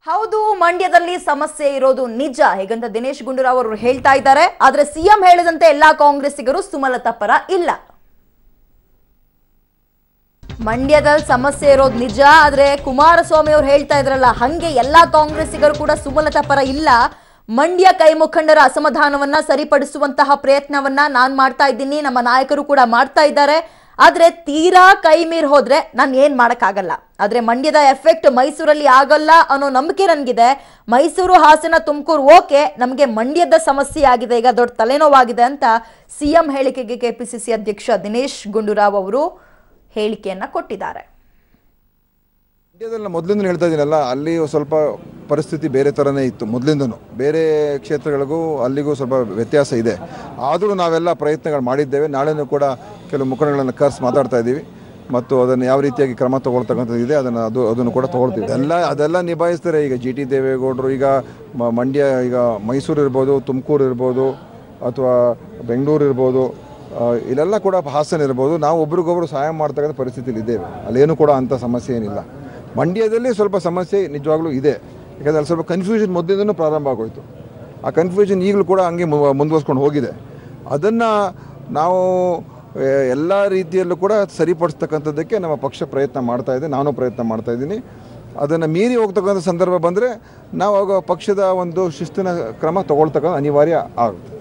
ಹೌದು, ಮಂಡ್ಯದಲ್ಲಿ ಸಮಸ್ಯೆ ಇರೋದು ನಿಜ ಹೇಗಂತ ದಿನೇಶ್ ಗುಂಡೂರಾವ್ ಅವರು ಹೇಳ್ತಾ ಇದ್ದಾರೆ. ಆದ್ರೆ ಸಿಎಂ ಹೇಳಿದಂತೆ ಎಲ್ಲಾ ಕಾಂಗ್ರೆಸ್ಸಿಗರು ಸುಮಲತಾ ಪರ ಇಲ್ಲ. ಮಂಡ್ಯದಲ್ಲಿ ಸಮಸ್ಯೆ ಇರೋದು ನಿಜ, ಆದ್ರೆ ಕುಮಾರಸ್ವಾಮಿ ಅವರು ಹೇಳ್ತಾ ಇದ್ರಲ್ಲ ಹಂಗೆ ಎಲ್ಲಾ ಕಾಂಗ್ರೆಸ್ಸಿಗರು ಕೂಡ ಸುಮಲತಾ ಪರ ಇಲ್ಲ. ಮಂಡ್ಯ ಕೈ ಮುಖಂಡರ ಅಸಮಾಧಾನವನ್ನ ಸರಿಪಡಿಸುವಂತಹ ಪ್ರಯತ್ನವನ್ನ ನಾನ್ ಮಾಡ್ತಾ ಇದ್ದೀನಿ, ನಮ್ಮ ನಾಯಕರು ಕೂಡ ಮಾಡ್ತಾ ಇದ್ದಾರೆ. ಆದ್ರೆ ತೀರಾ ಕೈ ಮೀರ್ ಹೋದ್ರೆ ನಾನು ಏನ್ ಮಾಡಕ್ಕಾಗಲ್ಲ. ಆದ್ರೆ ಮಂಡ್ಯದ ಎಫೆಕ್ಟ್ ಮೈಸೂರಲ್ಲಿ ಆಗಲ್ಲ ಅನ್ನೋ ನಂಬಿಕೆ ನನ್ಗಿದೆ. ಮೈಸೂರು, ಹಾಸನ, ತುಮಕೂರು ಓಕೆ, ನಮಗೆ ಮಂಡ್ಯದ ಸಮಸ್ಯೆ ಆಗಿದೆ, ಈಗ ದೊಡ್ಡ ತಲೆನೋವಾಗಿದೆ ಅಂತ ಸಿಎಂ ಹೇಳಿಕೆಗೆ ಕೆಪಿಸಿಸಿ ಅಧ್ಯಕ್ಷ ದಿನೇಶ್ ಗುಂಡೂರಾವ್ ಅವರು ಹೇಳಿಕೆಯನ್ನ ಕೊಟ್ಟಿದ್ದಾರೆ. ಮಂಡ್ಯದಲ್ಲಿ ಮೊದಲಿಂದ ಹೇಳ್ತಾ ಇದ್ದೀನಲ್ಲ, ಅಲ್ಲಿ ಸ್ವಲ್ಪ ಪರಿಸ್ಥಿತಿ ಬೇರೆ ಥರನೇ ಇತ್ತು ಮೊದಲಿಂದನೂ. ಬೇರೆ ಕ್ಷೇತ್ರಗಳಿಗೂ ಅಲ್ಲಿಗೂ ಸ್ವಲ್ಪ ವ್ಯತ್ಯಾಸ ಇದೆ. ಆದರೂ ನಾವೆಲ್ಲ ಪ್ರಯತ್ನಗಳು ಮಾಡಿದ್ದೇವೆ. ನಾಳೆನೂ ಕೂಡ ಕೆಲವು ಮುಖಂಡಗಳನ್ನು ಕರೆಸಿ ಮಾತಾಡ್ತಾ ಇದ್ದೀವಿ ಮತ್ತು ಅದನ್ನು ಯಾವ ರೀತಿಯಾಗಿ ಕ್ರಮ ತೊಗೊಳ್ತಕ್ಕಂಥದ್ದಿದೆ ಅದನ್ನು ಕೂಡ ತೊಗೊಳ್ತೀವಿ. ಅದೆಲ್ಲ ನಿಭಾಯಿಸ್ತಾರೆ. ಈಗ ಜಿ ಟಿ ದೇವೇಗೌಡರು ಈಗ ಮಂಡ್ಯ, ಈಗ ಮೈಸೂರು ಇರ್ಬೋದು, ತುಮಕೂರು ಇರ್ಬೋದು, ಅಥವಾ ಬೆಂಗಳೂರು ಇರ್ಬೋದು, ಇಲ್ಲೆಲ್ಲ ಕೂಡ ಹಾಸನ ಇರ್ಬೋದು, ನಾವು ಒಬ್ರಿಗೊಬ್ರು ಸಹಾಯ ಮಾಡ್ತಕ್ಕಂಥ ಪರಿಸ್ಥಿತಿಯಲ್ಲಿ ಇದ್ದೇವೆ. ಅಲ್ಲೇನು ಕೂಡ ಅಂಥ ಸಮಸ್ಯೆ ಏನಿಲ್ಲ. ಮಂಡ್ಯದಲ್ಲಿ ಸ್ವಲ್ಪ ಸಮಸ್ಯೆ ನಿಜವಾಗ್ಲೂ ಇದೆ. ಯಾಕಂದರೆ ಅಲ್ಲಿ ಸ್ವಲ್ಪ ಕನ್ಫ್ಯೂಷನ್ ಮೊದಲಿಂದನೂ ಪ್ರಾರಂಭ ಆಗೋಯಿತು. ಆ ಕನ್ಫ್ಯೂಷನ್ ಈಗಲೂ ಕೂಡ ಹಂಗೆ ಮುಂದುವರ್ಸ್ಕೊಂಡು ಹೋಗಿದೆ. ಅದನ್ನು ನಾವು ಎಲ್ಲ ರೀತಿಯಲ್ಲೂ ಕೂಡ ಸರಿಪಡಿಸ್ತಕ್ಕಂಥದ್ದಕ್ಕೆ ನಮ್ಮ ಪಕ್ಷ ಪ್ರಯತ್ನ ಮಾಡ್ತಾ ಇದೆ, ನಾನು ಪ್ರಯತ್ನ ಮಾಡ್ತಾ ಇದ್ದೀನಿ. ಅದನ್ನು ಮೀರಿ ಹೋಗ್ತಕ್ಕಂಥ ಸಂದರ್ಭ ಬಂದರೆ ನಾವು ಆಗ ಪಕ್ಷದ ಒಂದು ಶಿಸ್ತಿನ ಕ್ರಮ ತಗೊಳ್ತಕ್ಕಂಥ ಅನಿವಾರ್ಯ ಆಗುತ್ತೆ.